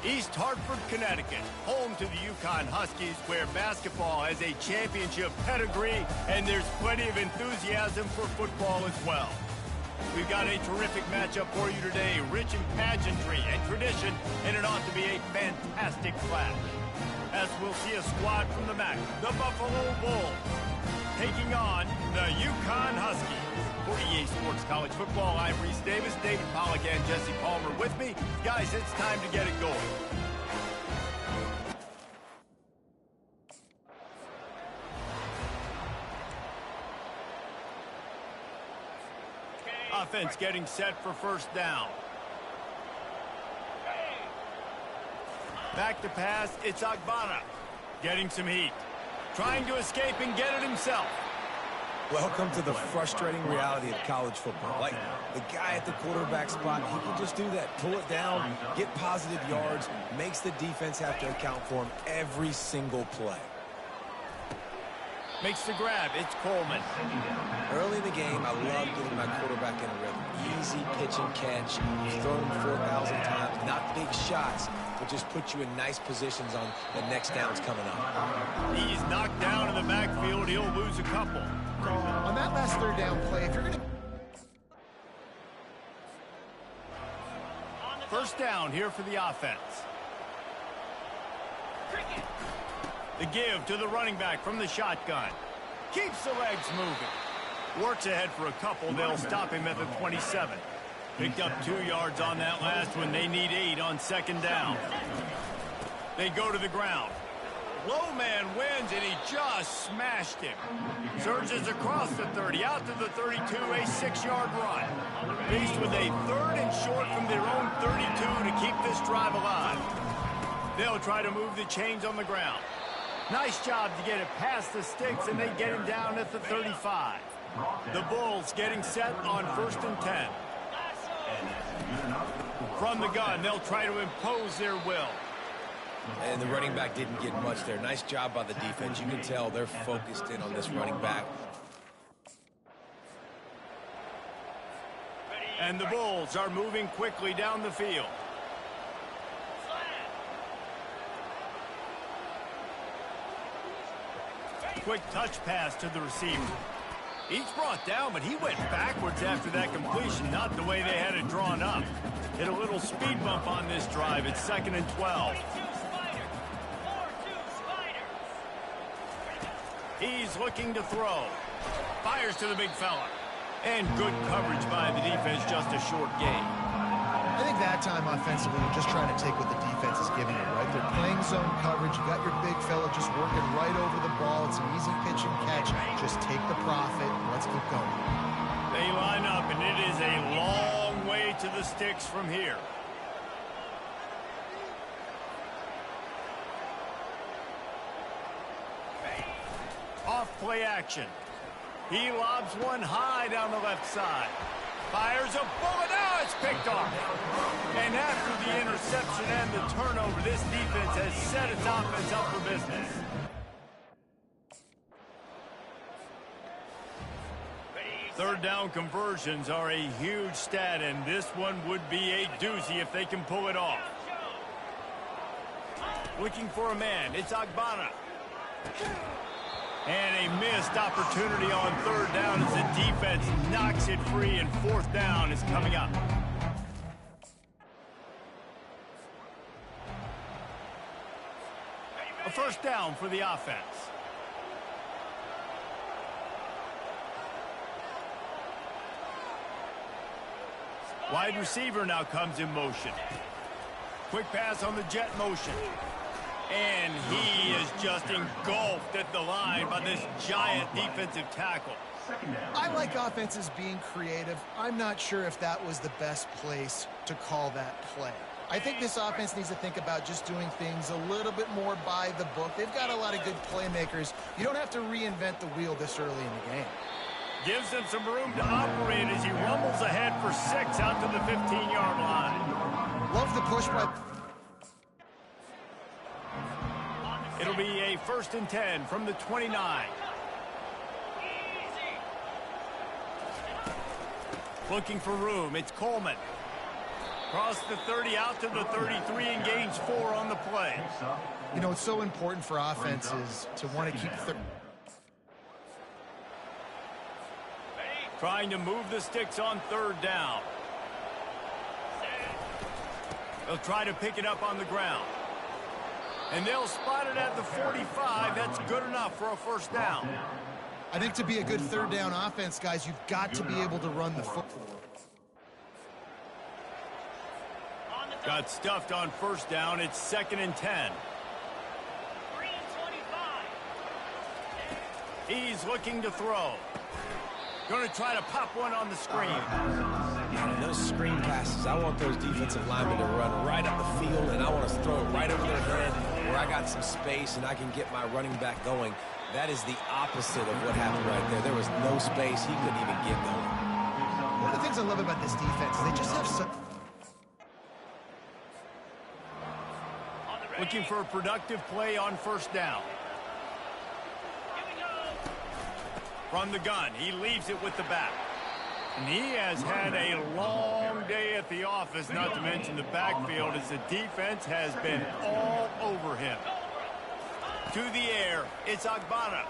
East Hartford, Connecticut, home to the Yukon Huskies, where basketball has a championship pedigree and there's plenty of enthusiasm for football as well. We've got a terrific matchup for you today, rich in pageantry and tradition, and it ought to be a fantastic clash. As we'll see a squad from the MAC, the Buffalo Bulls, taking on the Yukon Huskies. For EA Sports College Football, I'm Reese Davis, David Pollack, and Jesse Palmer with me. Guys, it's time to get it going. Offense getting set for first down. Back to pass, it's Agbana. Getting some heat. Trying to escape and get it himself. Welcome to the frustrating reality of college football. Like, the guy at the quarterback spot, he can just do that. Pull it down, get positive yards, makes the defense have to account for him every single play. Makes the grab, it's Coleman. Early in the game, I love getting my quarterback in a rhythm. Easy pitch and catch. You've thrown him 4,000 times. Not big shots, but just put you in nice positions on the next downs coming up. He's knocked down in the backfield. He'll lose a couple. On that last third down play, if you're going to... First down here for the offense. The give to the running back from the shotgun. Keeps the legs moving. Works ahead for a couple. They'll stop him at the 27. Picked up 2 yards on that last one. They need 8 on second down. They go to the ground. Low man wins, and he just smashed him. Surges across the 30, out to the 32, a 6-yard run. Faced with a 3rd and short from their own 32 to keep this drive alive. They'll try to move the chains on the ground. Nice job to get it past the sticks, and they get him down at the 35. The Bulls getting set on 1st and 10. From the gun, they'll try to impose their will. And the running back didn't get much there. Nice job by the defense. You can tell they're focused in on this running back. And the Bulls are moving quickly down the field. Quick touch pass to the receiver. He's brought down, but he went backwards after that completion, not the way they had it drawn up. Hit a little speed bump on this drive. It's 2nd and 12. He's looking to throw. Fires to the big fella. And good coverage by the defense, just a short gain. I think that time offensively, you're just trying to take what the defense is giving you, right? They're playing zone coverage. You got your big fella just working right over the ball. It's an easy pitch and catch. Just take the profit. Let's keep going. They line up, and it is a long way to the sticks from here. Off play action. He lobs one high down the left side. Fires a bullet. Now it's picked off. And after the interception and the turnover, this defense has set its offense up for business. Third down conversions are a huge stat, and this one would be a doozy if they can pull it off. Looking for a man. It's Agbana. And a missed opportunity on 3rd down as the defense knocks it free, and 4th down is coming up. A first down for the offense. Wide receiver now comes in motion. Quick pass on the jet motion. And he is just engulfed at the line by this giant defensive tackle. I like offenses being creative. I'm not sure if that was the best place to call that play. I think this offense needs to think about just doing things a little bit more by the book. They've got a lot of good playmakers. You don't have to reinvent the wheel this early in the game. Gives them some room to operate as he rumbles ahead for 6 out to the 15-yard line. Love the push by... It'll be a 1st and 10 from the 29. Looking for room. It's Coleman. Cross the 30 out to the 33 and gains 4 on the play. You know, it's so important for offenses to want to keep trying to move the sticks on 3rd down. They'll try to pick it up on the ground. And they'll spot it at the 45. That's good enough for a 1st down. I think to be a good 3rd down offense, guys, you've got to be able to run the foot. Got stuffed on 1st down. It's 2nd and 10. He's looking to throw. Going to try to pop one on the screen. And those screen passes, I want those defensive linemen to run right up the field, and I want to throw it right over their head where I got some space and I can get my running back going. That is the opposite of what happened right there. There was no space. He couldn't even get going. One of the things I love about this defense is they just have such... Looking for a productive play on 1st down. From the gun, he leaves it with the back. And he has had a long day at the office, not to mention the backfield, as the defense has been all over him. To the air, it's Agbana.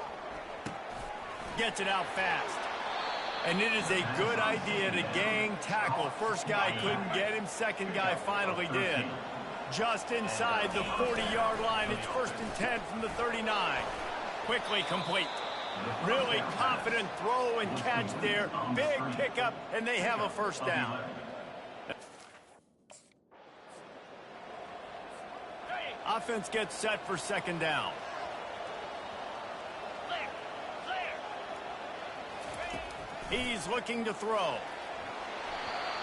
Gets it out fast. And it is a good idea to gang tackle. First guy couldn't get him, second guy finally did. Just inside the 40-yard line, it's 1st and 10 from the 39. Quickly complete. Really confident throw and catch there. Big pickup, and they have a 1st down. Offense gets set for 2nd down. He's looking to throw.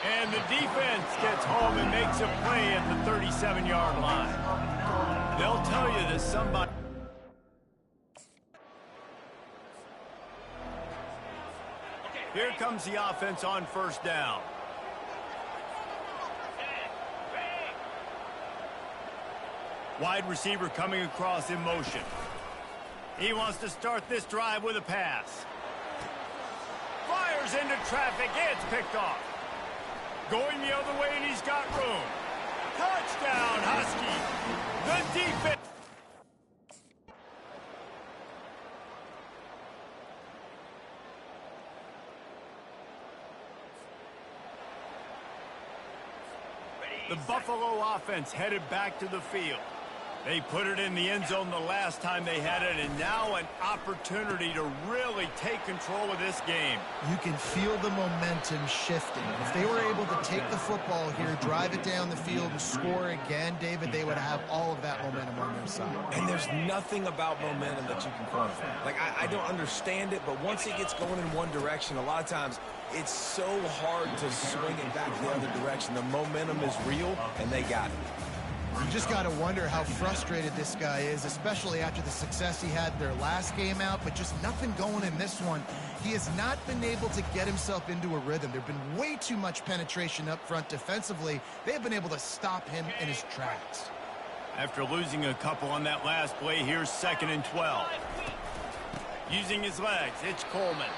And the defense gets home and makes a play at the 37-yard line. They'll tell you that somebody... Here comes the offense on 1st down. Wide receiver coming across in motion. He wants to start this drive with a pass. Fires into traffic. It's picked off. Going the other way, and he's got room. Touchdown, Husky. The defense. The Buffalo offense headed back to the field. They put it in the end zone the last time they had it, and now an opportunity to really take control of this game. You can feel the momentum shifting. If they were able to take the football here, drive it down the field, and score again, David, they would have all of that momentum on their side. And there's nothing about momentum that you can quantify. Like, I don't understand it, but once it gets going in one direction, a lot of times it's so hard to swing it back the other direction. The momentum is real, and they got it. You just got to wonder how frustrated this guy is, especially after the success he had their last game out, but just nothing going in this one. He has not been able to get himself into a rhythm. There's been way too much penetration up front defensively. They have been able to stop him in his tracks. After losing a couple on that last play, here's 2nd and 12. Using his legs, it's Coleman.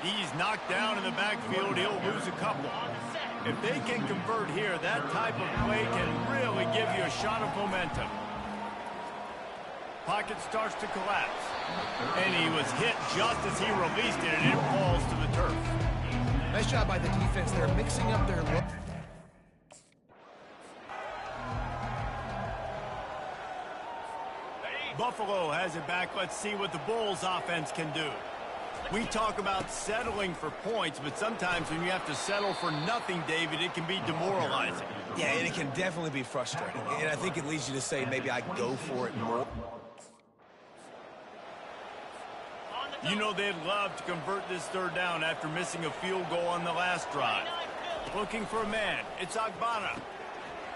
He's knocked down in the backfield. He'll lose a couple. If they can convert here, that type of play can really give you a shot of momentum. Pocket starts to collapse. And he was hit just as he released it, and it falls to the turf. Nice job by the defense. They're mixing up their look. Buffalo has it back. Let's see what the Bulls offense can do. We talk about settling for points, but sometimes when you have to settle for nothing, David, it can be demoralizing. Yeah, and it can definitely be frustrating. And I think it leads you to say maybe I go for it more. You know they'd love to convert this 3rd down after missing a field goal on the last drive. Looking for a man. It's Agbana.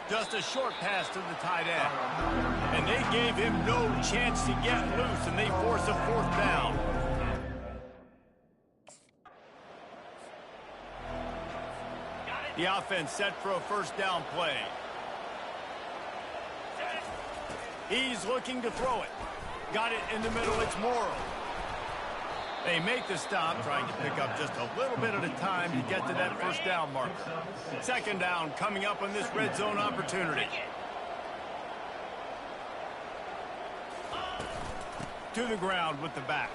Just a short pass to the tight end. And they gave him no chance to get loose, and they force a 4th down. The offense set for a 1st down play. He's looking to throw it. Got it in the middle. It's Morrow. They make the stop, trying to pick up just a little bit at a time to get to that first down marker. Second down coming up on this red zone opportunity. To the ground with the back.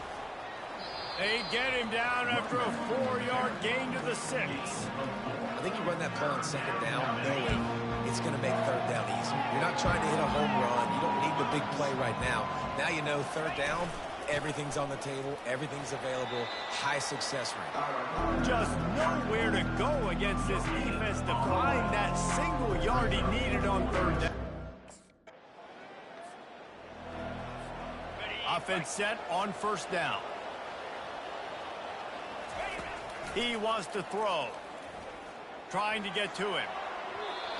They get him down after a 4-yard gain to the 6. I think you run that play on second down knowing it's going to make third down easy. You're not trying to hit a home run. You don't need the big play right now. Now you know third down, everything's on the table, everything's available, high success rate. Just nowhere to go against this defense to find that single yard he needed on third down. Offense set on first down. He wants to throw. Trying to get to him.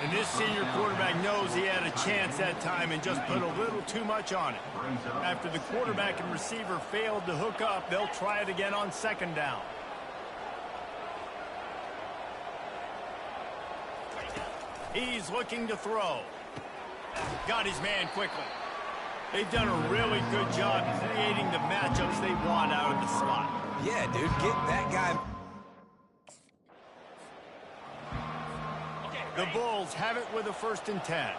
And this senior quarterback knows he had a chance that time and just put a little too much on it. After the quarterback and receiver failed to hook up, they'll try it again on second down. He's looking to throw. Got his man quickly. They've done a really good job creating the matchups they want out of the slot. Yeah, dude, get that guy. The Bulls have it with a 1st and 10.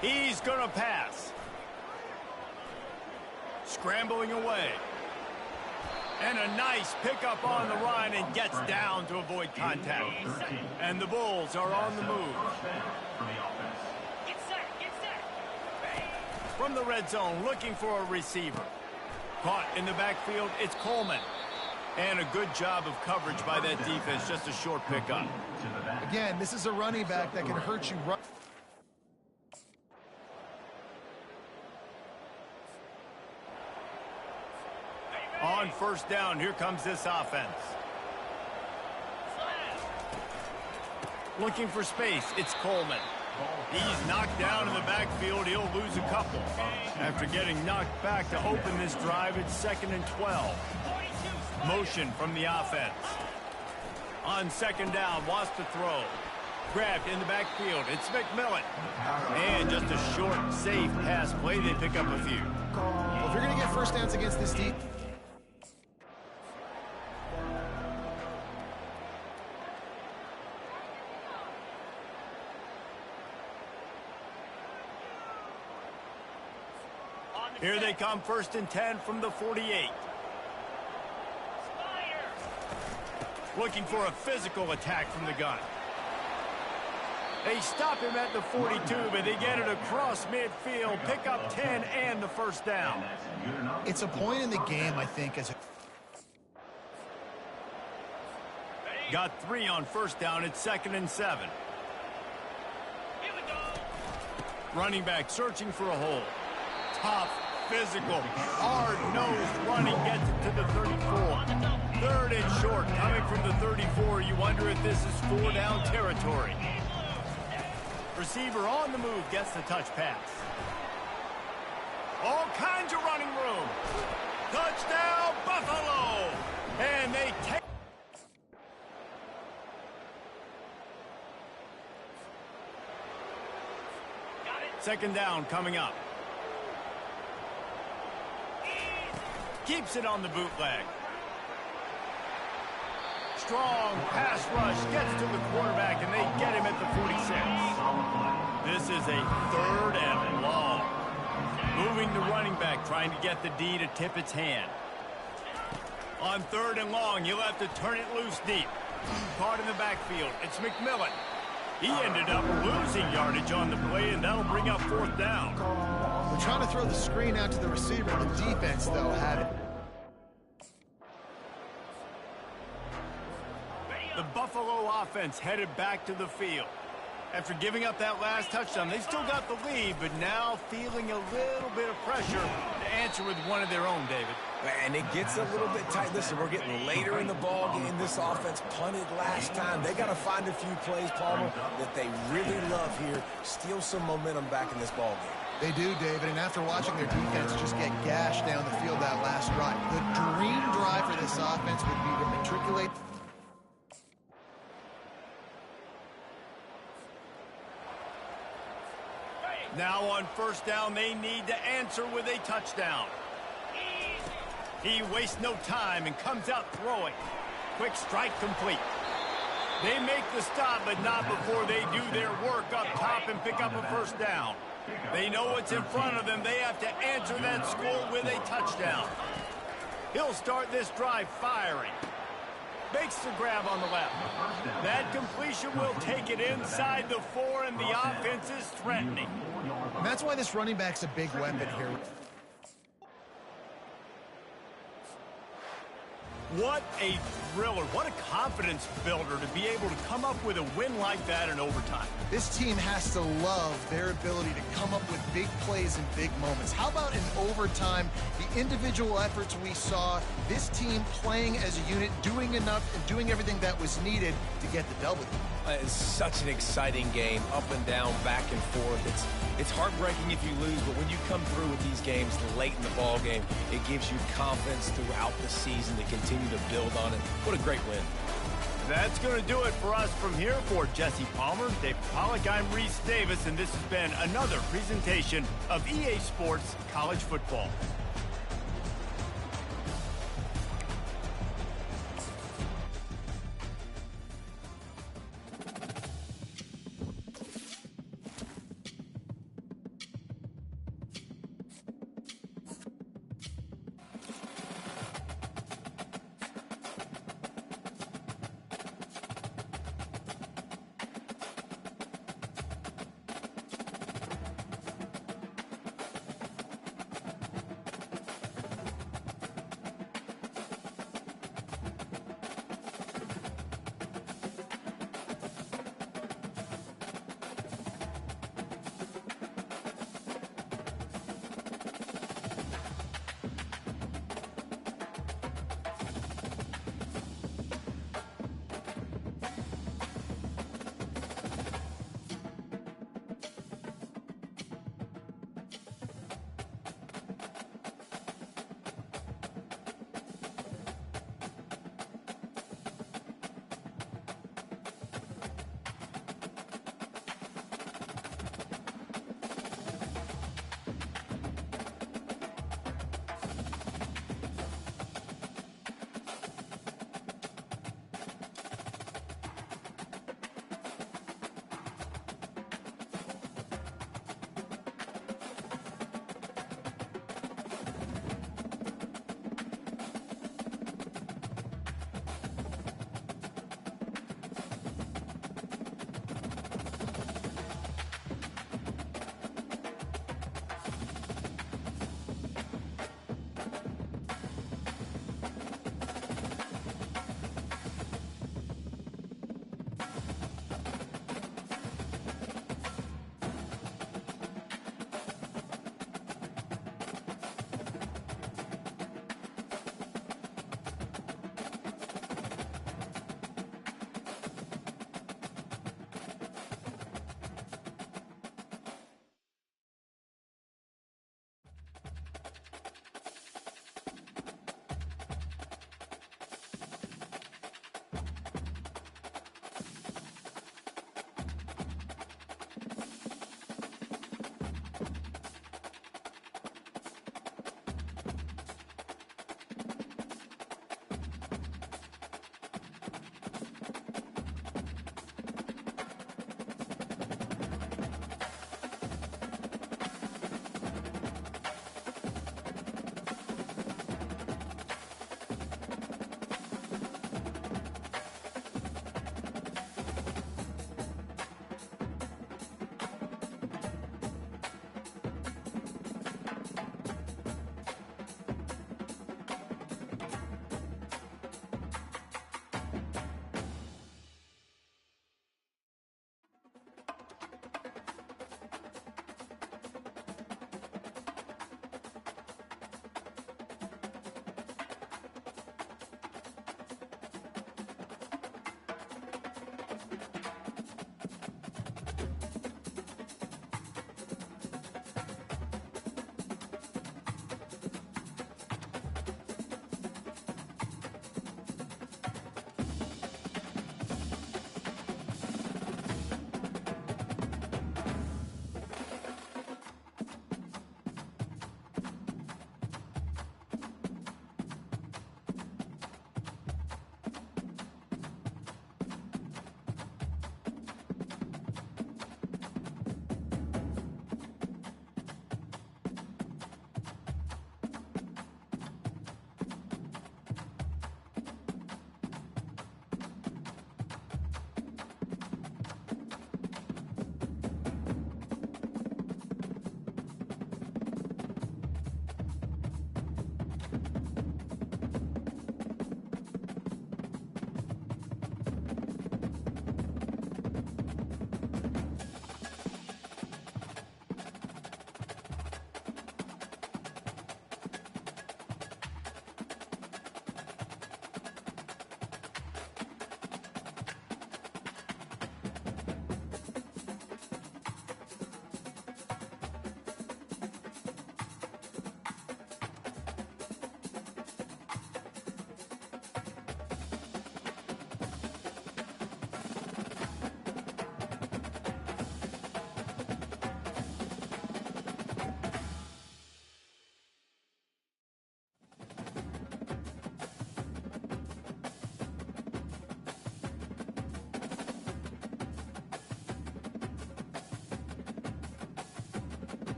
He's going to pass. Scrambling away. And a nice pickup on the run and gets down to avoid contact. And the Bulls are on the move. From the red zone, looking for a receiver. Caught in the backfield, it's Coleman. And a good job of coverage by that defense, just a short pickup. Again, this is a running back that can hurt you. On first down, here comes this offense. Looking for space, it's Coleman. He's knocked down in the backfield. He'll lose a couple. After getting knocked back to open this drive, it's 2nd and 12. Motion from the offense. On second down, wants to throw. Grabbed in the backfield. It's McMillan. And just a short, safe pass play. They pick up a few. Well, if you're going to get first downs against this deep, here they come, 1st and 10 from the 48. Looking for a physical attack from the gun. They stop him at the 42, but they get it across midfield, pick up 10 and the first down. it's a point in the game, I think, as a... Got 3 on first down, it's 2nd and 7. Running back searching for a hole. Tough, physical, hard-nosed running gets it to the 34. 3rd and short, coming from the 34. You wonder if this is 4-down territory. Receiver on the move gets the touch pass. All kinds of running room. Touchdown, Buffalo! And they take... Second down coming up. Keeps it on the bootleg. Strong pass rush gets to the quarterback, and they get him at the 46. This is a 3rd and long. Moving the running back, trying to get the D to tip its hand. On 3rd and long, you'll have to turn it loose deep. Caught in the backfield, it's McMillan. He ended up losing yardage on the play, and that'll bring up 4th down. We're trying to throw the screen out to the receiver. The defense, though, had it. The Buffalo offense headed back to the field. After giving up that last touchdown, they still got the lead, but now feeling a little bit of pressure to answer with one of their own, David. And it gets a little bit tight. Listen, we're getting later in the ball game. This offense punted last time. They got to find a few plays, Palmer, that they really love here. Steal some momentum back in this ball game. They do, David, and after watching their defense just get gashed down the field that last drive, the dream drive for this offense would be to matriculate. Now on first down, they need to answer with a touchdown. He wastes no time and comes out throwing. Quick strike complete. They make the stop, but not before they do their work up top and pick up a first down. They know what's in front of them. They have to answer that score with a touchdown. He'll start this drive firing. Makes the grab on the left. That completion will take it inside the 4, and the offense is threatening. And that's why this running back's a big weapon here. What a thriller. What a confidence builder to be able to come up with a win like that in overtime. This team has to love their ability to come up with big plays and big moments. How about in overtime, the individual efforts we saw, this team playing as a unit, doing enough and doing everything that was needed to get the W. It's such an exciting game, up and down, back and forth. It's heartbreaking if you lose, but when you come through with these games late in the ball game, it gives you confidence throughout the season to continue to build on it. What a great win. That's going to do it for us from here. For Jesse Palmer, Dave Pollack, I'm Reese Davis, and this has been another presentation of EA Sports College Football.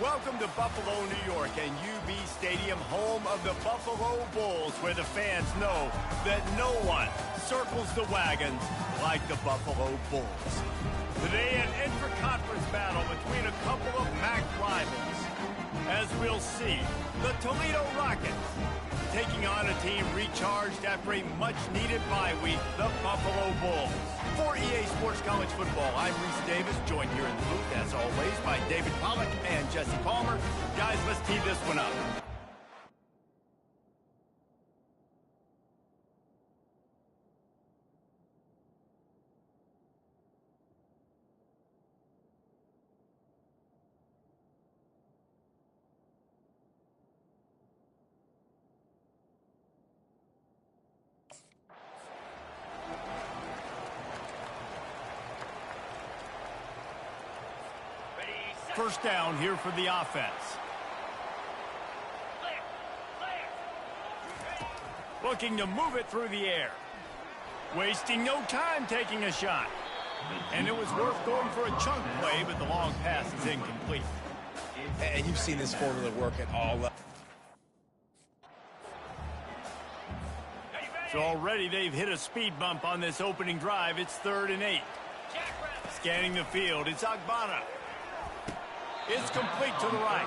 Welcome to Buffalo, New York, and UB Stadium, home of the Buffalo Bulls, where the fans know that no one circles the wagons like the Buffalo Bulls. Today, an intra-conference battle between a couple of MAC rivals. As we'll see, the Toledo Rockets taking on a team recharged after a much-needed bye week, the Buffalo Bulls. For EA Sports College Football, I'm Reese Davis, joined here in the booth, as always, by David Pollack and Jesse Palmer. Guys, let's tee this one up. First down here for the offense. Looking to move it through the air. Wasting no time taking a shot. And it was worth going for a chunk play, but the long pass is incomplete. And you've seen this formula work at all levels. So already they've hit a speed bump on this opening drive. It's 3rd and 8. Scanning the field, it's Agbana. It's complete to the right.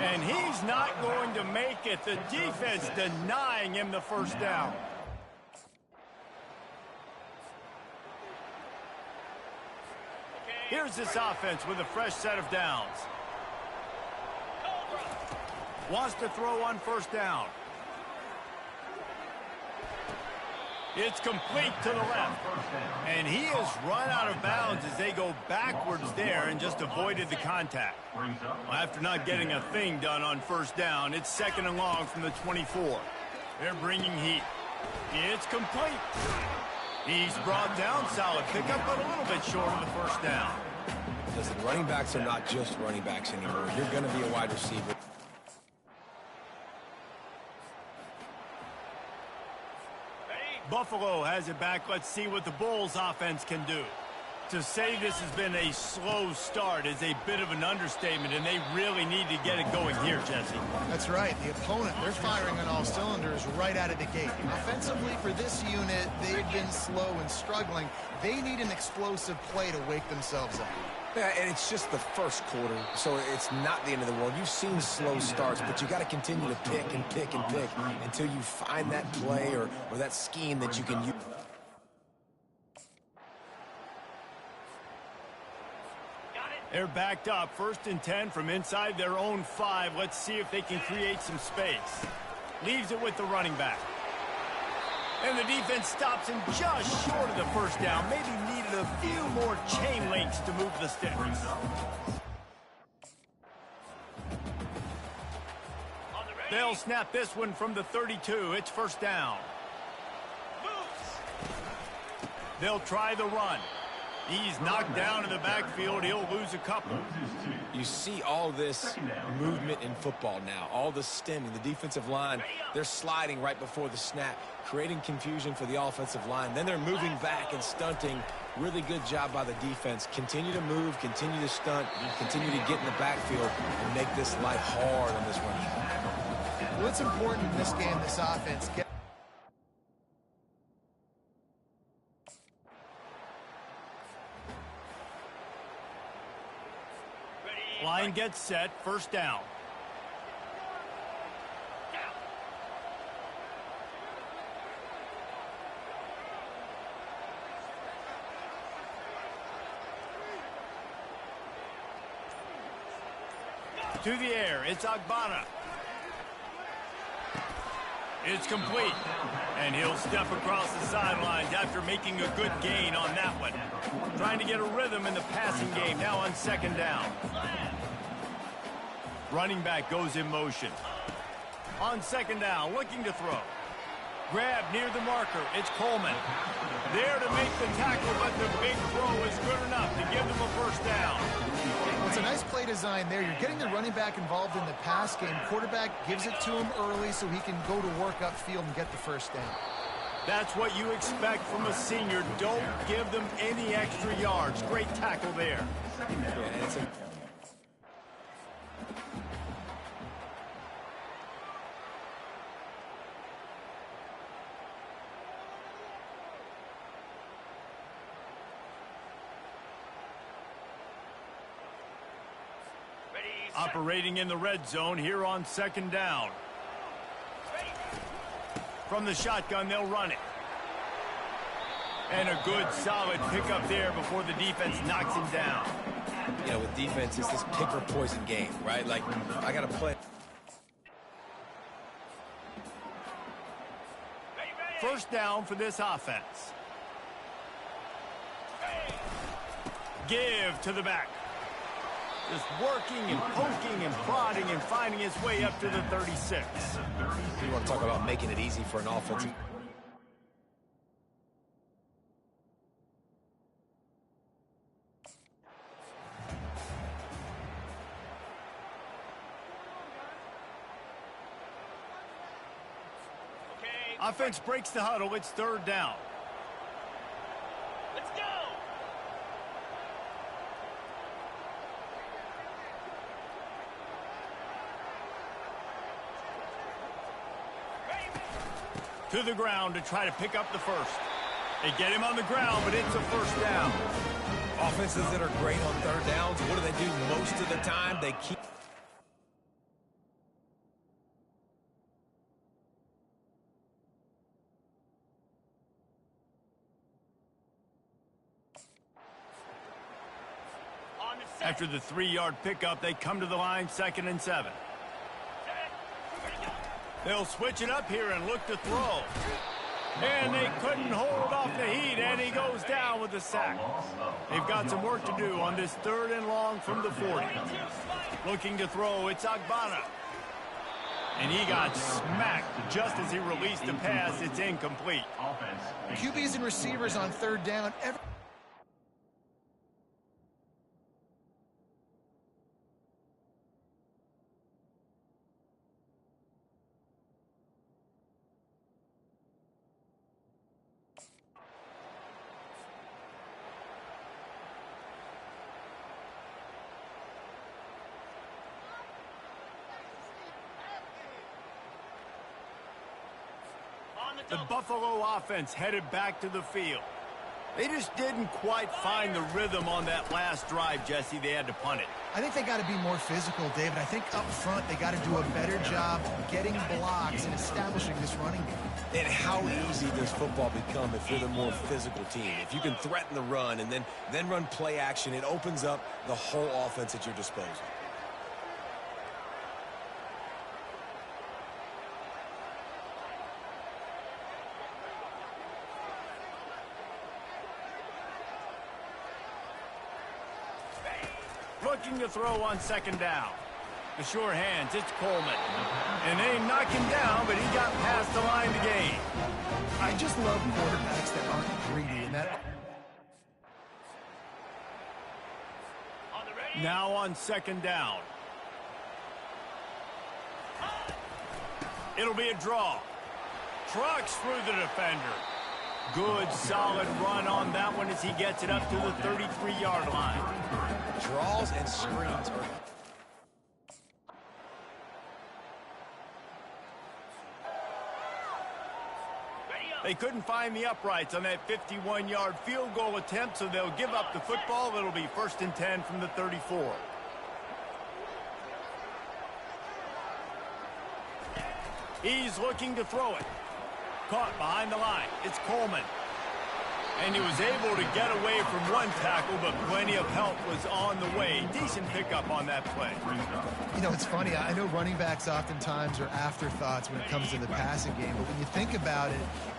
And he's not going to make it. The defense denying him the first down. Here's this offense with a fresh set of downs. Wants to throw on first down. It's complete to the left. And he has run out of bounds as they go backwards there and just avoided the contact. Well, after not getting a thing done on first down, it's 2nd and long from the 24. They're bringing heat. It's complete. He's brought down, solid pickup, but a little bit short of the first down. Listen, running backs are not just running backs anymore. You're going to be a wide receiver. Buffalo has it back. Let's see what the Bulls offense can do. To say this has been a slow start is a bit of an understatement, and they really need to get it going here, Jesse. That's right. The opponent, they're firing on all cylinders right out of the gate. Offensively, for this unit, they've been slow and struggling. They need an explosive play to wake themselves up. Yeah, and it's just the first quarter, so it's not the end of the world. You've seen slow starts, but you got to continue to pick and pick and pick until you find that play or that scheme that you can use. They're backed up, 1st and 10 from inside their own 5. Let's see if they can create some space. Leaves it with the running back. And the defense stops him just short of the first down. Maybe needed a few more chain links to move the sticks. They'll snap this one from the 32. It's first down. They'll try the run. He's knocked down in the backfield. He'll lose a couple. You see all this movement in football now, all the stemming, the defensive line, they're sliding right before the snap, creating confusion for the offensive line. Then they're moving back and stunting. Really good job by the defense. Continue to move, continue to stunt, continue to get in the backfield and make this life hard on this run. What's important in this game, this offense, line gets set, first down. To the air, it's Agbana. It's complete. And he'll step across the sidelines after making a good gain on that one. Trying to get a rhythm in the passing game now on 2nd down. Running back goes in motion. On 2nd down, looking to throw. Grab near the marker. It's Coleman. There to make the tackle, but the big throw is good enough to give them a first down. It's a nice play design there. You're getting the running back involved in the pass game. Quarterback gives it to him early so he can go to work upfield and get the first down. That's what you expect from a senior. Don't give them any extra yards. Great tackle there. Operating in the red zone here on second down. From the shotgun, they'll run it. And a good, solid pickup there before the defense knocks him down. You know, with defense, it's this pick or poison game, right? Like, I got to play. First down for this offense. Give to the back. Just working and poking and prodding and finding his way up to the 36. You want to talk about making it easy for an offensive. Offense breaks the huddle. It's third down. Let's go. To the ground to try to pick up the first. They get him on the ground, but it's a first down. Offenses that are great on third downs, what do? Most of the time, they keep. After the 3-yard pickup, they come to the line, 2nd and 7. They'll switch it up here and look to throw. And they couldn't hold off the heat, and he goes down with a sack. They've got some work to do on this 3rd and long from the 40. Looking to throw, it's Agbana. And he got smacked just as he released the pass. It's incomplete. QBs and receivers on third down. The Buffalo offense headed back to the field. They just didn't quite find the rhythm on that last drive, Jesse. They had to punt it. I think they got to be more physical, David. I think up front they got to do a better job getting blocks and establishing this running game. And how easy does football become if you're the more physical team? If you can threaten the run and then run play action, it opens up the whole offense at your disposal. Looking to throw on 2nd down. The sure hands, it's Coleman. And they knock him down, but he got past the line to gain. I just love quarterbacks that aren't greedy. And that. Now on 2nd down. It'll be a draw. Trucks through the defender. Good, solid run on that one as he gets it up to the 33-yard line. Draws and screens are... They couldn't find the uprights on that 51-yard field goal attempt, so they'll give up the football. It'll be 1st and 10 from the 34. He's looking to throw it. Caught behind the line. It's Coleman. And he was able to get away from one tackle, but plenty of help was on the way. Decent pickup on that play. You know, it's funny. I know running backs oftentimes are afterthoughts when it comes to the passing game, but when you think about it,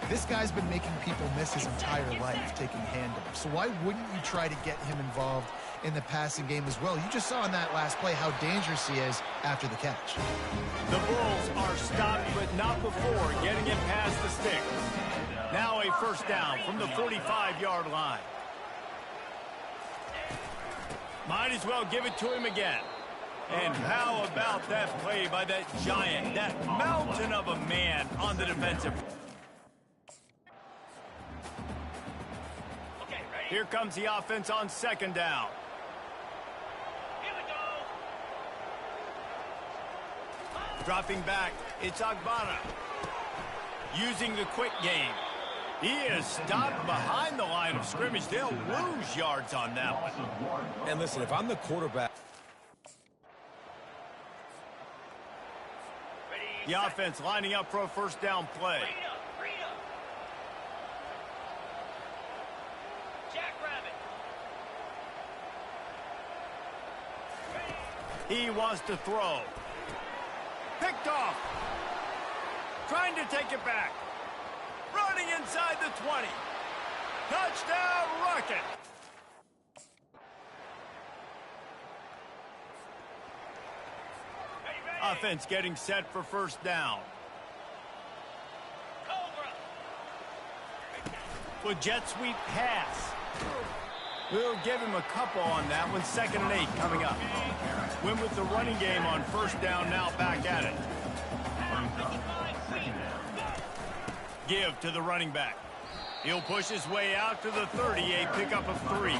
this guy's been making people miss his entire life taking handoffs. So why wouldn't you try to get him involved in the passing game as well? You just saw in that last play how dangerous he is after the catch. The Bulls are stopped, but not before getting him past the sticks. Now a 1st down from the 45-yard line. Might as well give it to him again. And how about that play by that giant, that mountain of a man on the defensive. Here comes the offense on 2nd down. Dropping back, it's Agbana. Using the quick game. He is stopped behind the line of scrimmage. They'll lose yards on that one. And listen, if I'm the quarterback... The offense lining up for a first down play. He wants to throw. Picked off. Trying to take it back. Running inside the 20. Touchdown, Rocket. Offense getting set for first down. With jet sweep pass. We'll give him a couple on that one. 2nd and 8 coming up. Win with the running game on first down, now back at it. Give to the running back. He'll push his way out to the 30, a pickup of 3.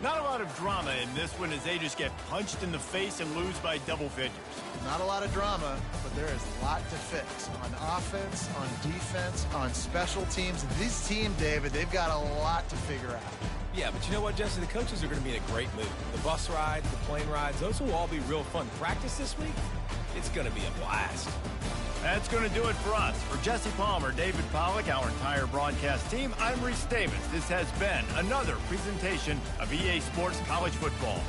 Not a lot of drama in this one as they just get punched in the face and lose by double figures. Not a lot of drama, but there is a lot to fix. On offense, on defense, on special teams. This team, David, they've got a lot to figure out. Yeah, but you know what, Jesse? The coaches are going to be in a great mood. The bus rides, the plane rides, those will all be real fun. Practice this week, it's going to be a blast. That's going to do it for us. For Jesse Palmer, David Pollack, our entire broadcast team, I'm Reese Davis. This has been another presentation of EA Sports College Football.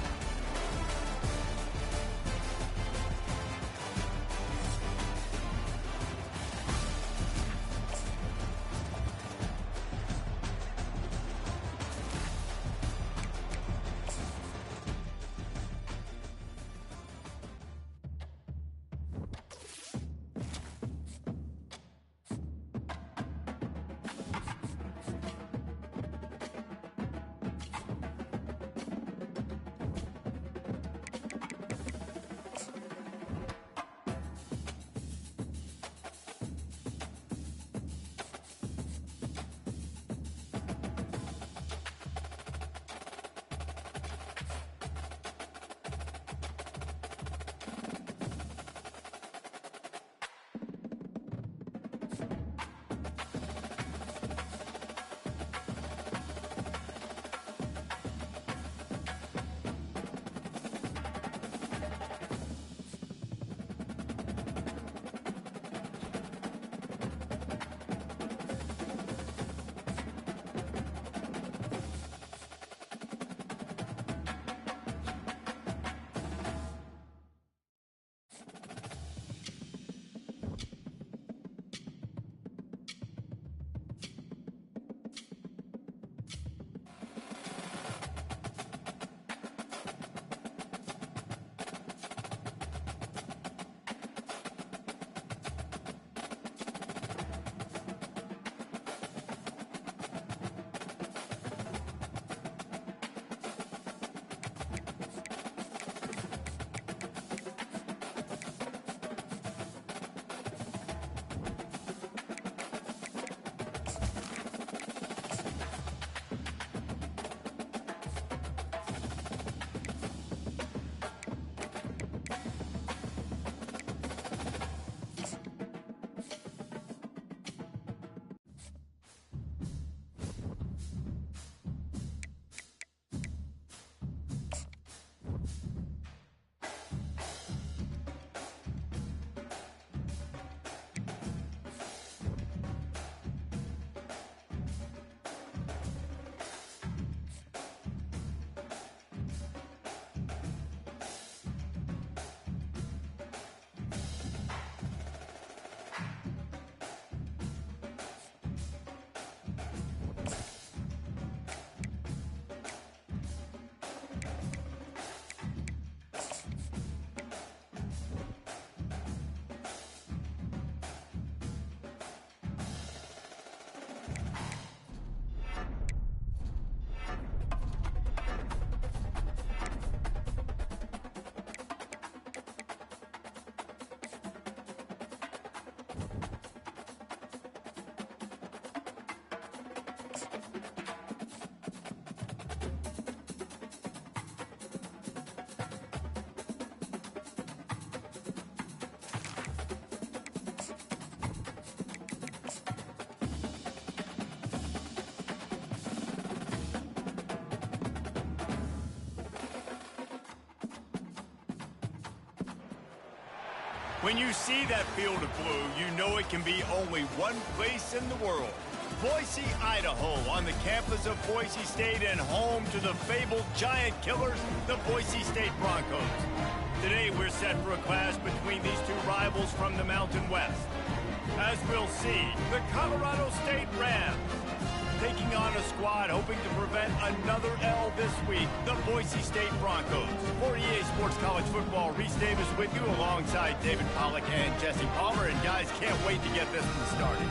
When you see that field of blue, you know it can be only one place in the world. Boise, Idaho, on the campus of Boise State and home to the fabled giant killers, the Boise State Broncos. Today, we're set for a clash between these two rivals from the Mountain West. As we'll see, the Colorado State Rams taking on a squad hoping to prevent another L this week, the Boise State Broncos. For EA Sports College Football, Reese Davis with you alongside David Pollack and Jesse Palmer. And guys, can't wait to get this one started.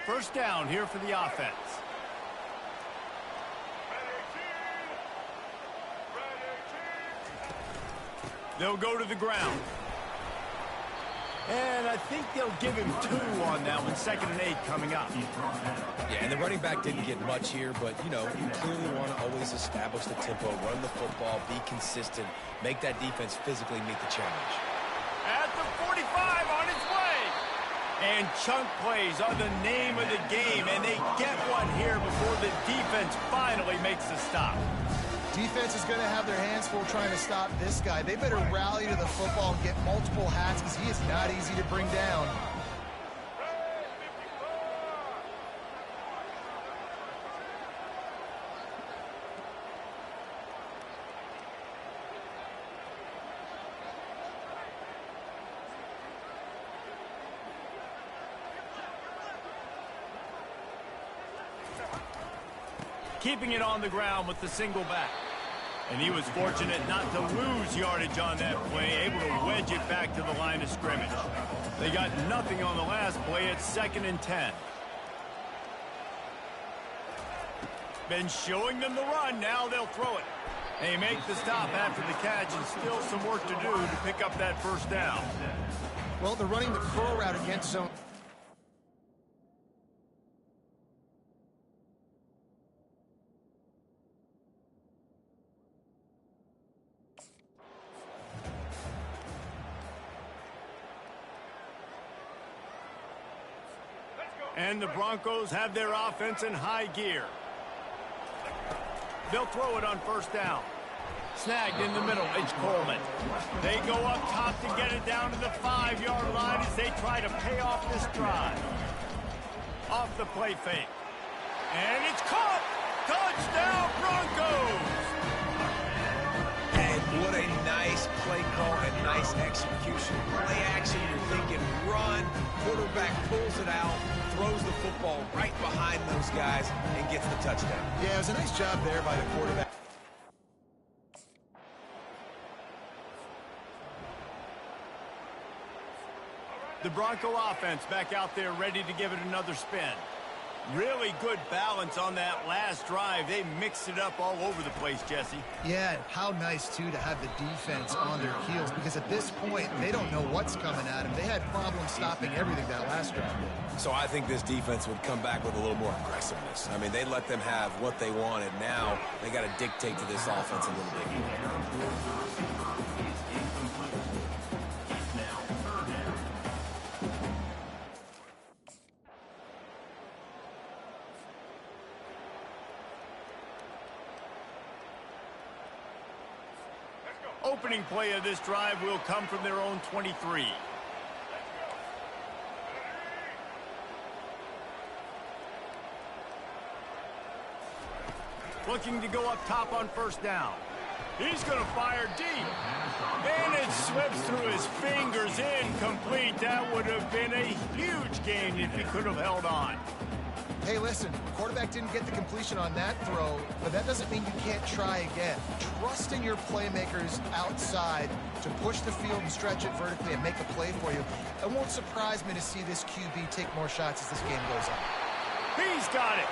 First down here for the offense. They'll go to the ground. And I think they'll give him 2 on that one. 2nd and 8 coming up. Yeah, and the running back didn't get much here, but, you know, you clearly want to always establish the tempo, run the football, be consistent, make that defense physically meet the challenge. At the 45 on its way. And chunk plays are the name of the game, and they get one here before the defense finally makes the stop. Defense is going to have their hands full trying to stop this guy. They better rally to the football and get multiple hats because he is not easy to bring down. Keeping it on the ground with the single back. And he was fortunate not to lose yardage on that play, able to wedge it back to the line of scrimmage. They got nothing on the last play. It's 2nd and 10. Been showing them the run. Now they'll throw it. They make the stop after the catch, and still some work to do to pick up that first down. Well, they're running the curl route against zone. And the Broncos have their offense in high gear. They'll throw it on first down. Snagged in the middle, it's Coleman. They go up top to get it down to the 5-yard line as they try to pay off this drive. Off the play fake. And it's caught! Touchdown, Broncos! And what a nice play call and nice execution. Play action, you're thinking run. Quarterback pulls it out, throws the football right behind those guys, and gets the touchdown. Yeah, it was a nice job there by the quarterback. The Bronco offense back out there ready to give it another spin. Really good balance on that last drive. They mixed it up all over the place, Jesse. Yeah, how nice, too, to have the defense on their heels, because at this point, they don't know what's coming at them. They had problems stopping everything that last drive did. So I think this defense would come back with a little more aggressiveness. I mean, they let them have what they wanted. Now they got to dictate to this offense a little bit more. Opening play of this drive will come from their own 23. Looking to go up top on first down. He's going to fire deep. And it slips through his fingers, incomplete. That would have been a huge gain if he could have held on. Hey, listen, the quarterback didn't get the completion on that throw, but that doesn't mean you can't try again. Trust in your playmakers outside to push the field and stretch it vertically and make a play for you. It won't surprise me to see this QB take more shots as this game goes on. He's got it.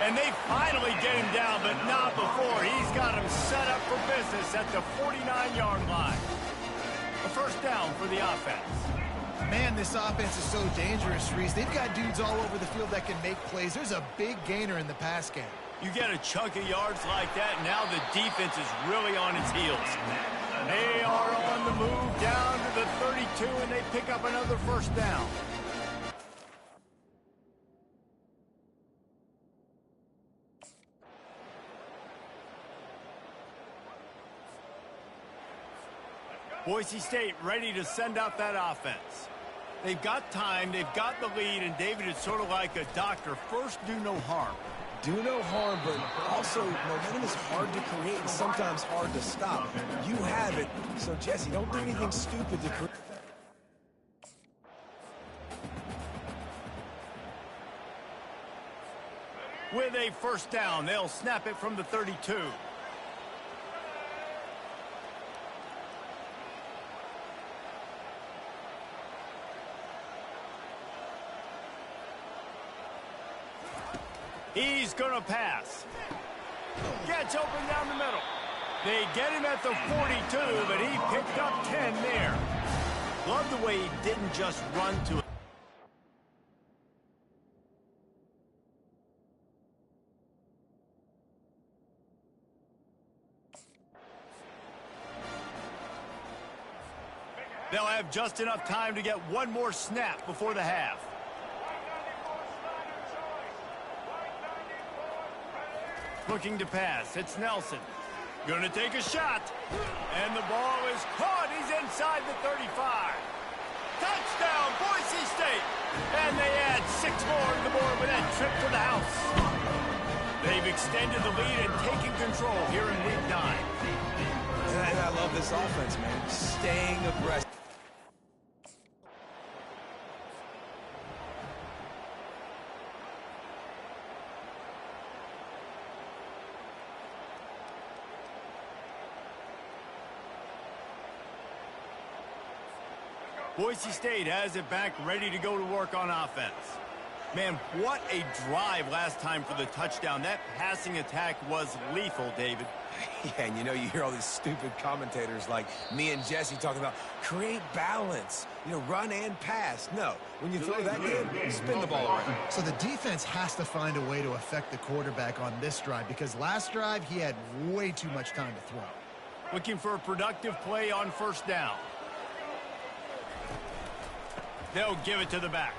And they finally get him down, but not before. He's got him set up for business at the 49-yard line. A first down for the offense. Man, this offense is so dangerous, Reese. They've got dudes all over the field that can make plays. There's a big gainer in the pass game. You get a chunk of yards like that, now the defense is really on its heels. They are on the move down to the 32, and they pick up another first down. Boise State ready to send out that offense. They've got time, they've got the lead, and David, it's sort of like a doctor. First, do no harm. Do no harm, but also momentum is hard to create and sometimes hard to stop. You have it, so Jesse, don't do anything stupid to create. With a first down, they'll snap it from the 32. He's going to pass. Gets open down the middle. They get him at the 42, but he picked up 10 there. Love the way he didn't just run to it. They'll have just enough time to get one more snap before the half. Looking to pass. It's Nelson. Going to take a shot. And the ball is caught. He's inside the 35. Touchdown, Boise State. And they add 6 more to the board with that trip to the house. They've extended the lead and taken control here in week 9. And I love this offense, man. Staying aggressive. Boise State has it back, ready to go to work on offense. Man, what a drive last time for the touchdown. That passing attack was lethal, David. Yeah, and you hear all these stupid commentators like me and Jesse talking about create balance, run and pass. No, when you throw that in, spin the ball around. So the defense has to find a way to affect the quarterback on this drive because last drive he had way too much time to throw. Looking for a productive play on first down. They'll give it to the back.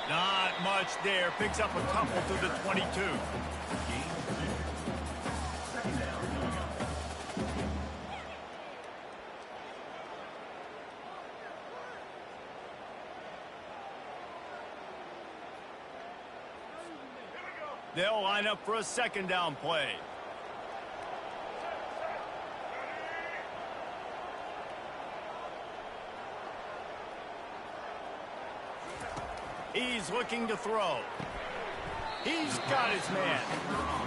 Not much there. Picks up a couple to the 22. They'll line up for a second down play. He's looking to throw. He's got his man.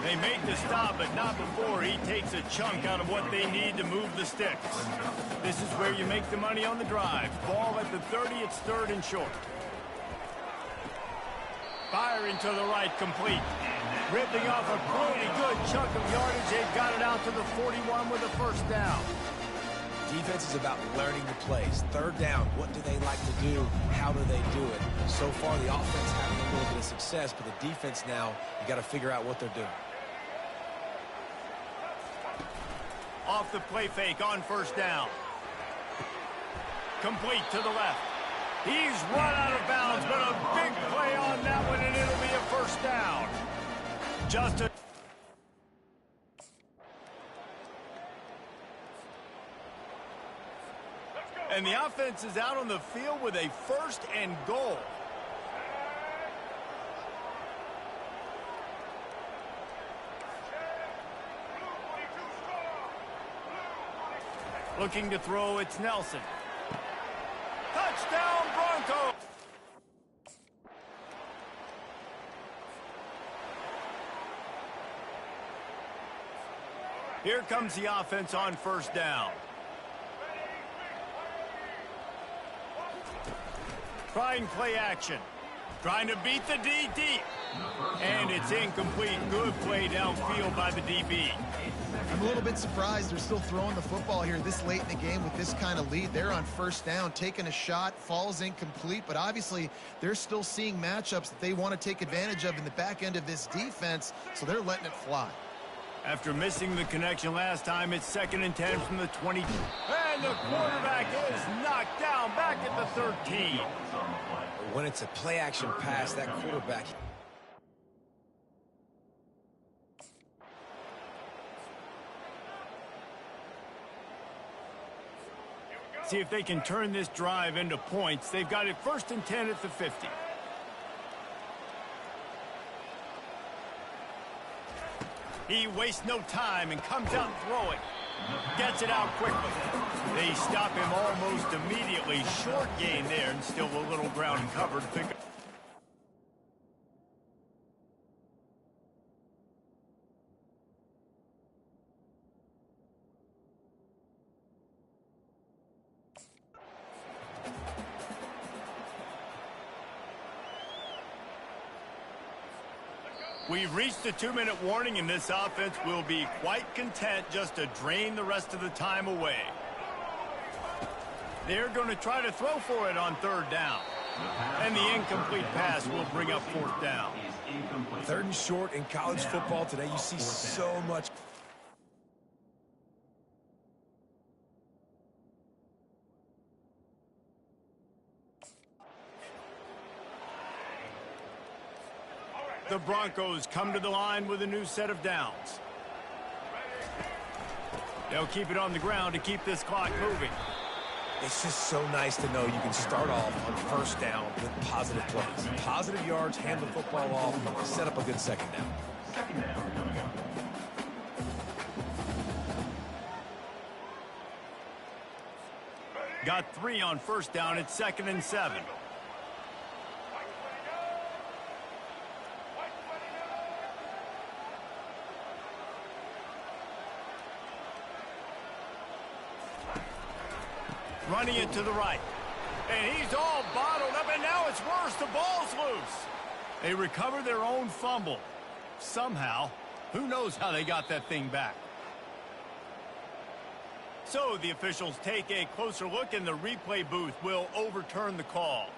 They make the stop, but not before he takes a chunk out of what they need to move the sticks. This is where you make the money on the drive. Ball at the 30, it's 3rd and short. Firing to the right, complete. Ripping off a pretty good chunk of yardage. They've got it out to the 41 with a first down. Defense is about learning the plays. 3rd down, what do they like to do? How do they do it? So far, the offense having a little bit of success, but the defense now, you got to figure out what they're doing. Off the play fake on first down. Complete to the left. He's run out of bounds, but a big play on that one, and it'll be a first down. Justin. And the offense is out on the field with a 1st and goal. Looking to throw, it's Nelson. Touchdown, Broncos! Here comes the offense on first down. Trying play action. Trying to beat the D deep. And it's incomplete. Good play downfield by the DB. I'm a little bit surprised they're still throwing the football here this late in the game with this kind of lead. They're on first down, taking a shot, falls incomplete, but obviously they're still seeing matchups that they want to take advantage of in the back end of this defense, so they're letting it fly. After missing the connection last time, it's 2nd and 10 from the 20. And the quarterback is knocked down back at the 13. When it's a play-action pass, that quarterback... See if they can turn this drive into points. They've got it 1st and 10 at the 50. He wastes no time and comes out throwing. Gets it out quickly. They stop him almost immediately. Short gain there and still a little ground covered. Pick up. We've reached the 2-minute warning, and this offense will be quite content just to drain the rest of the time away. They're going to try to throw for it on 3rd down. And the incomplete pass will bring up 4th down. 3rd and short in college football today. You see so much... The Broncos come to the line with a new set of downs. They'll keep it on the ground to keep this clock moving. It's just so nice to know you can start off on 1st down with positive plays. Positive yards, hand the football off, set up a good 2nd down. Got 3 on 1st down. It's 2nd and 7. Running it to the right. And he's all bottled up, and now it's worse. The ball's loose. They recover their own fumble. Somehow. Who knows how they got that thing back? So the officials take a closer look, and the replay booth will overturn the call.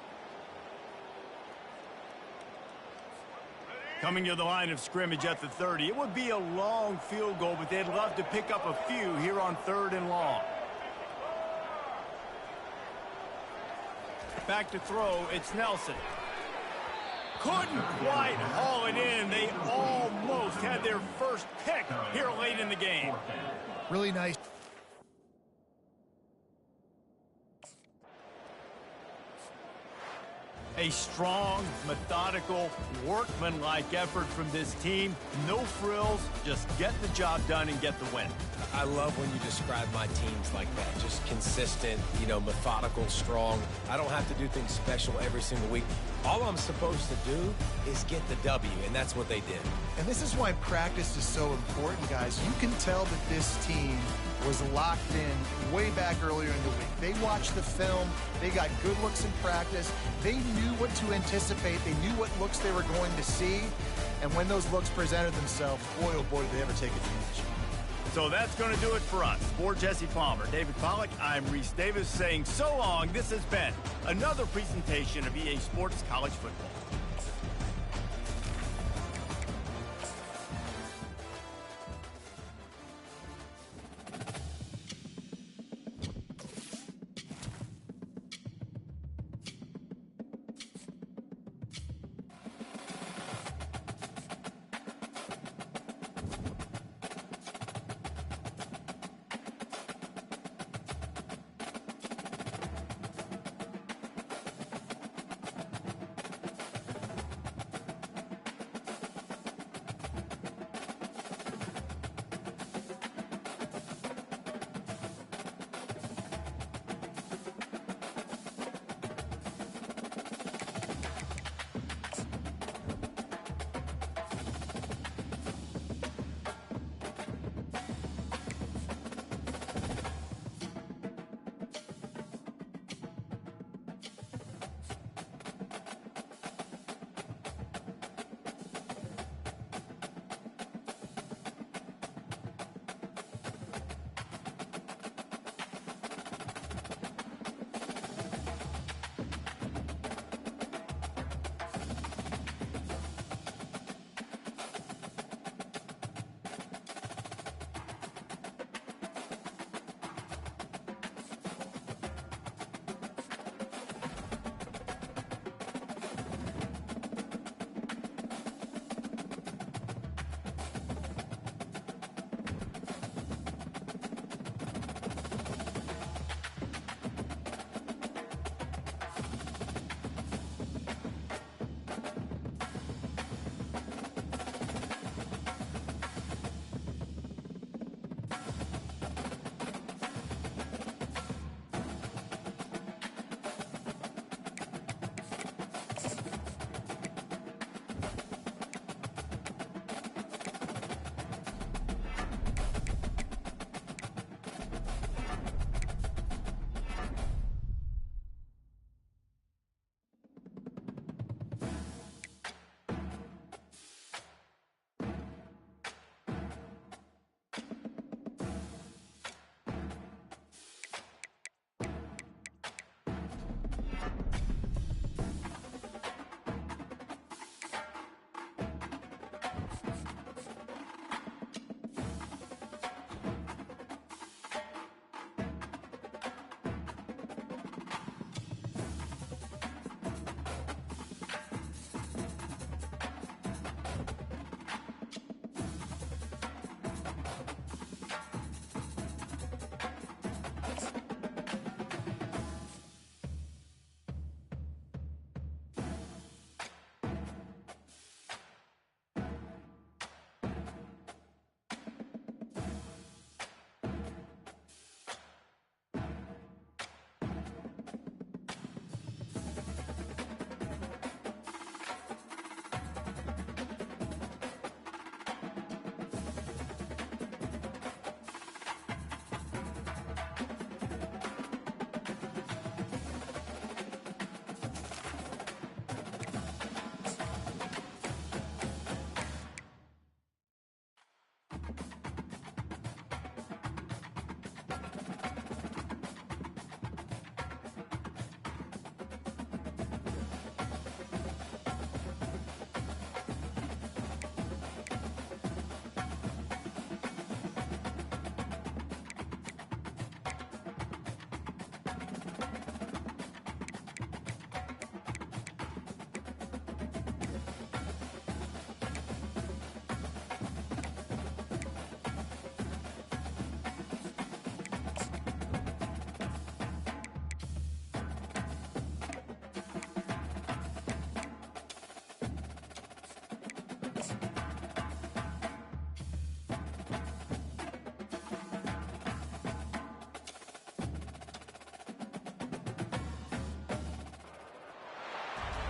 Coming to the line of scrimmage at the 30. It would be a long field goal, but they'd love to pick up a few here on 3rd and long. Back to throw, it's Nelson. Couldn't quite haul it in. They almost had their first pick here late in the game. Really nice. A strong, methodical, workmanlike effort from this team. No frills, just get the job done and get the win. I love when you describe my teams like that. Just consistent, methodical, strong. I don't have to do things special every single week. All I'm supposed to do is get the W, and that's what they did. And this is why practice is so important, guys. You can tell that this team was locked in way back earlier in the week. They watched the film. They got good looks in practice. They knew what to anticipate. They knew what looks they were going to see. And when those looks presented themselves, boy, oh boy, did they ever take advantage. So that's going to do it for us. For Jesse Palmer, David Pollack, I'm Reese Davis saying so long. This has been another presentation of EA Sports College Football.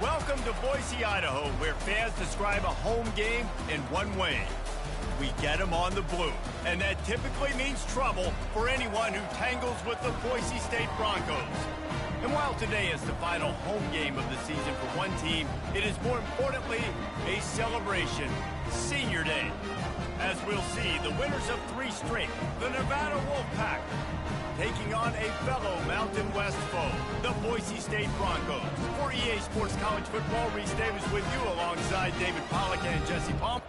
Welcome to Boise, Idaho, where fans describe a home game in one way. We get them on the blue, and that typically means trouble for anyone who tangles with the Boise State Broncos. And while today is the final home game of the season for one team, it is more importantly a celebration, Senior Day. As we'll see, the winners of 3 straight, the Nevada Wolfpack, taking on a fellow Mountain West foe, the Boise State Broncos. For EA Sports College Football, Reese Davis with you alongside David Pollack and Jesse Palm.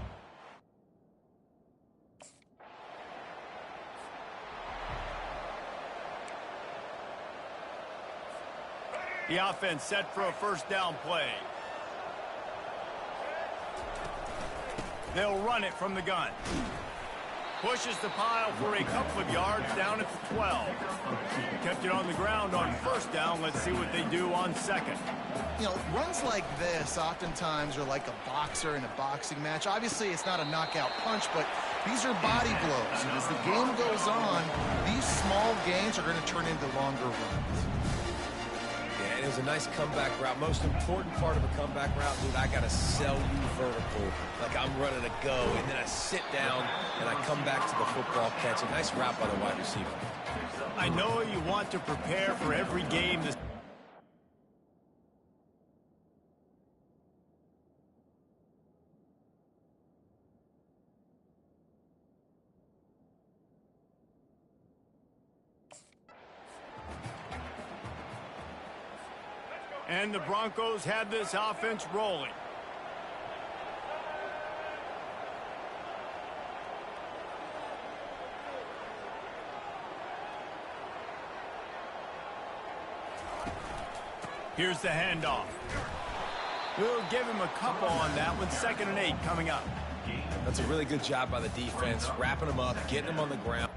The offense set for a first down play. They'll run it from the gun. Pushes the pile for a couple of yards down at the 12. Kept it on the ground on first down. Let's see what they do on second. You know, runs like this oftentimes are like a boxer in a boxing match. Obviously, it's not a knockout punch, but these are body blows. And as the game goes on, these small gains are going to turn into longer runs. Yeah, it was a nice comeback route. Most important part of a comeback route, dude, I got to sell you vertical like I'm running a go, and then I sit down and I come back to the football catch. A nice route by the wide receiver. I know you want to prepare for every game this. And the Broncos had this offense rolling. Here's the handoff. We'll give him a couple on that one. 2nd and 8 coming up. That's a really good job by the defense, wrapping them up, getting them on the ground.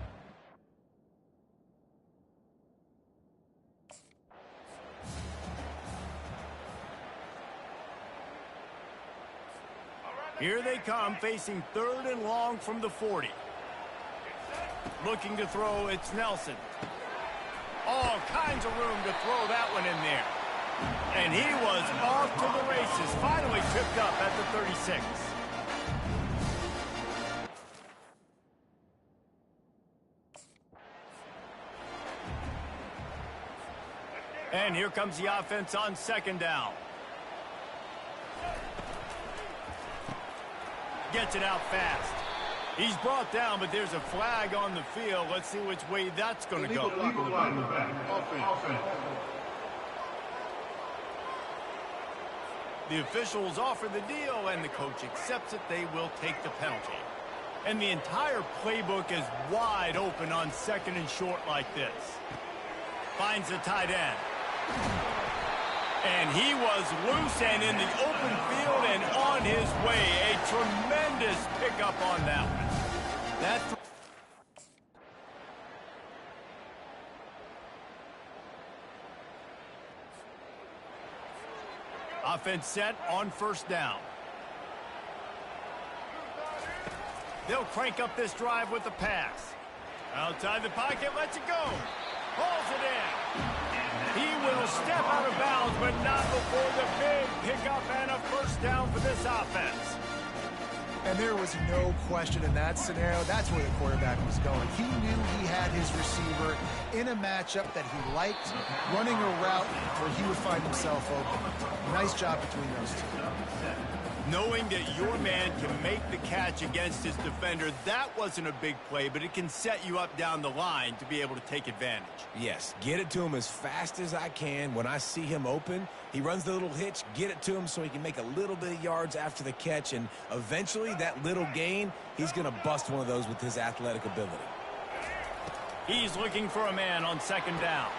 Here they come, facing 3rd and long from the 40. Looking to throw, it's Nelson. All kinds of room to throw that one in there. And he was off to the races, finally tripped up at the 36. And here comes the offense on 2nd down. Gets it out fast. He's brought down, but there's a flag on the field. Let's see which way that's going to go. The officials offer the deal, and the coach accepts it. They will take the penalty. And the entire playbook is wide open on 2nd and short like this. Finds the tight end. And he was loose and in the open field and on his way. A tremendous pickup on that one. That offense set on 1st down. They'll crank up this drive with the pass. Outside the pocket, lets it go. Pulls it in. He will step out of bounds, but not before the big pickup and a first down for this offense. And there was no question in that scenario. That's where the quarterback was going. He knew he had his receiver in a matchup that he liked, running a route where he would find himself open. Nice job between those two. Knowing that your man can make the catch against his defender, that wasn't a big play, but it can set you up down the line to be able to take advantage. Yes, get it to him as fast as I can. When I see him open, he runs the little hitch, get it to him so he can make a little bit of yards after the catch, and eventually that little gain, he's going to bust one of those with his athletic ability. He's looking for a man on 2nd down.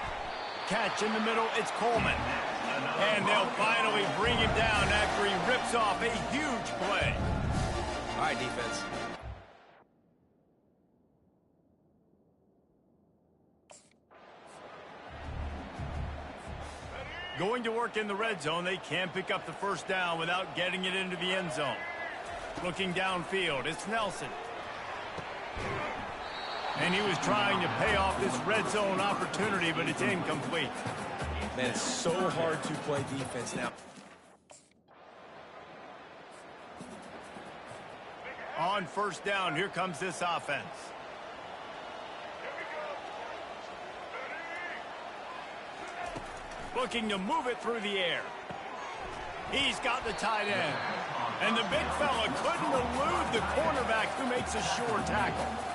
Catch in the middle, it's Coleman. And they'll finally bring him down after he rips off a huge play. All right, defense. Going to work in the red zone. They can't pick up the first down without getting it into the end zone. Looking downfield, it's Nelson. And he was trying to pay off this red zone opportunity, but it's incomplete. Man, it's so hard to play defense now. On first down, here comes this offense. Looking to move it through the air. He's got the tight end. And the big fella couldn't elude the cornerback who makes a sure tackle.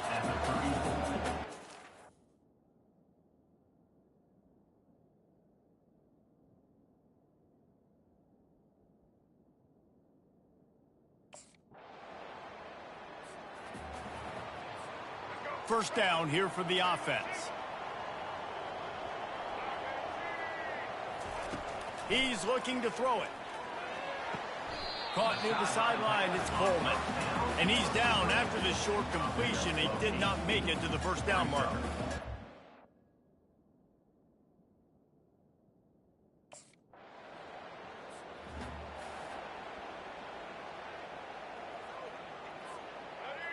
First down here for the offense. He's looking to throw it. Caught near the sideline, it's Coleman. And he's down after the short completion. He did not make it to the first down marker.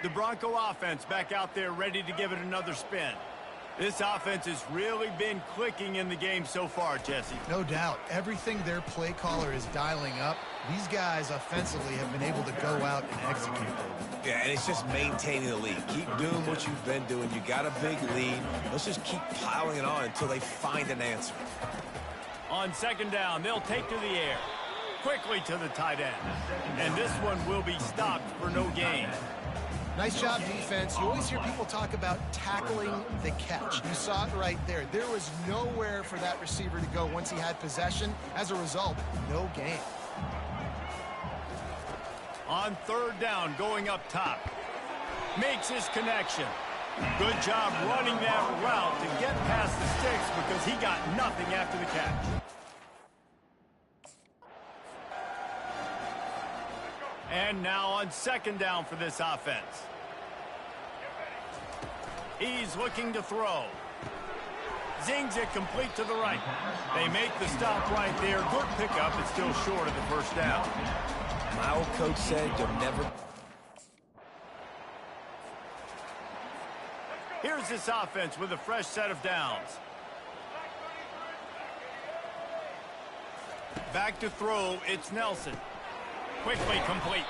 The Bronco offense back out there ready to give it another spin. This offense has really been clicking in the game so far, Jesse. No doubt. Everything their play caller is dialing up, these guys offensively have been able to go out and execute. Yeah, and it's just maintaining the lead. Keep doing what you've been doing. You got a big lead. Let's just keep piling it on until they find an answer. On second down, they'll take to the air. Quickly to the tight end. And this one will be stopped for no gain. Nice job, defense. You always hear people talk about tackling the catch. You saw it right there. There was nowhere for that receiver to go once he had possession. As a result, no gain. On third down, going up top. Makes his connection. Good job running that route to get past the sticks because he got nothing after the catch. And now on second down for this offense. He's looking to throw. Zings it complete to the right. They make the stop right there. Good pickup. It's still short of the first down. My old coach said you'll never... Here's this offense with a fresh set of downs. Back to throw. It's Nelson. Quickly complete.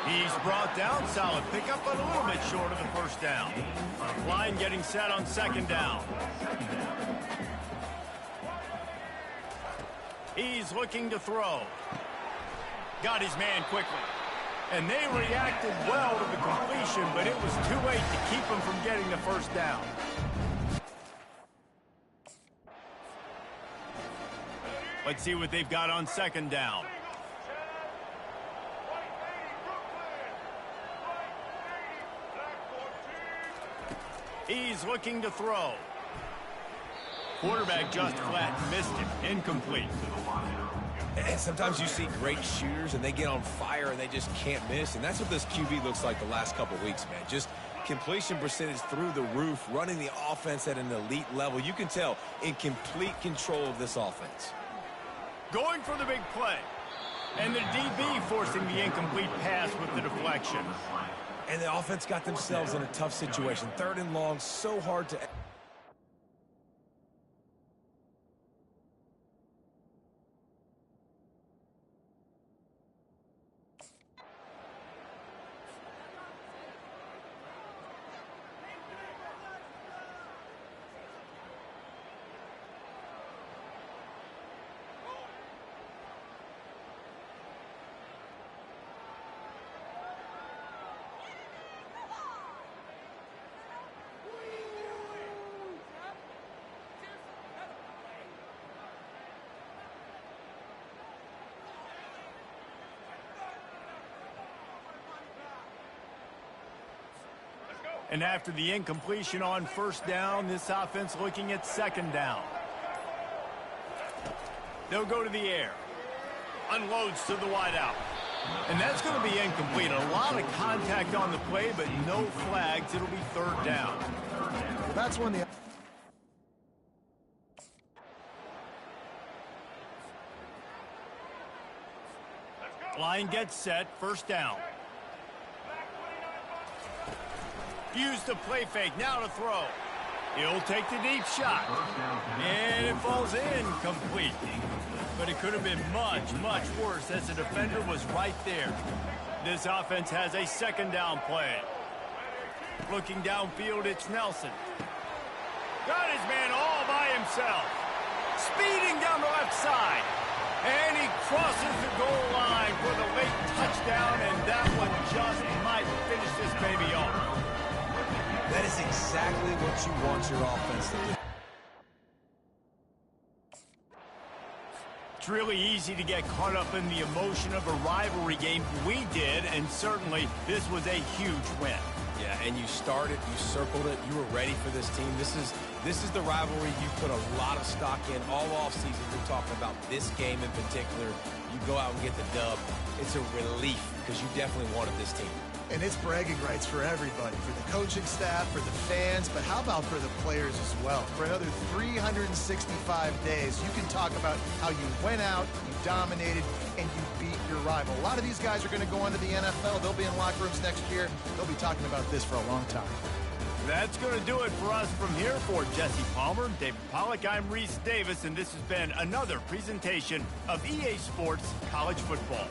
He's brought down. Solid pickup, but a little bit short of the first down. Line getting set on second down. He's looking to throw. Got his man quickly. And they reacted well to the completion, but it was too late to keep him from getting the first down. Let's see what they've got on second down. He's looking to throw. Quarterback just flat missed it. Incomplete. And sometimes you see great shooters and they get on fire and they just can't miss. And that's what this QB looks like the last couple weeks, man. Just completion percentage through the roof, running the offense at an elite level. You can tell in complete control of this offense. Going for the big play. And the DB forcing the incomplete pass with the deflection. And the offense got themselves in a tough situation. Third and long, so hard to... And after the incompletion on first down, this offense looking at second down. They'll go to the air. Unloads to the wideout. And that's going to be incomplete. A lot of contact on the play, but no flags. It'll be third down. That's when the... Line gets set. First down. Use the play fake. Now to throw. He'll take the deep shot. And it falls in complete. But it could have been much, much worse as the defender was right there. This offense has a second down play. Looking downfield, it's Nelson. Got his man all by himself. Speeding down the left side. And he crosses the goal line for the late touchdown, and that one just might finish this baby off. That is exactly what you want your offense to do. It's really easy to get caught up in the emotion of a rivalry game. We did, and certainly this was a huge win. Yeah, and you started, you circled it, you were ready for this team. This is the rivalry you put a lot of stock in all offseason. You're talking about this game in particular. You go out and get the dub. It's a relief because you definitely wanted this team. And it's bragging rights for everybody, for the coaching staff, for the fans, but how about for the players as well? For another 365 days, you can talk about how you went out, you dominated, and you beat your rival. A lot of these guys are going to go on to the NFL. They'll be in locker rooms next year. They'll be talking about this for a long time. That's going to do it for us from here. For Jesse Palmer, David Pollack, I'm Reese Davis, and this has been another presentation of EA Sports College Football.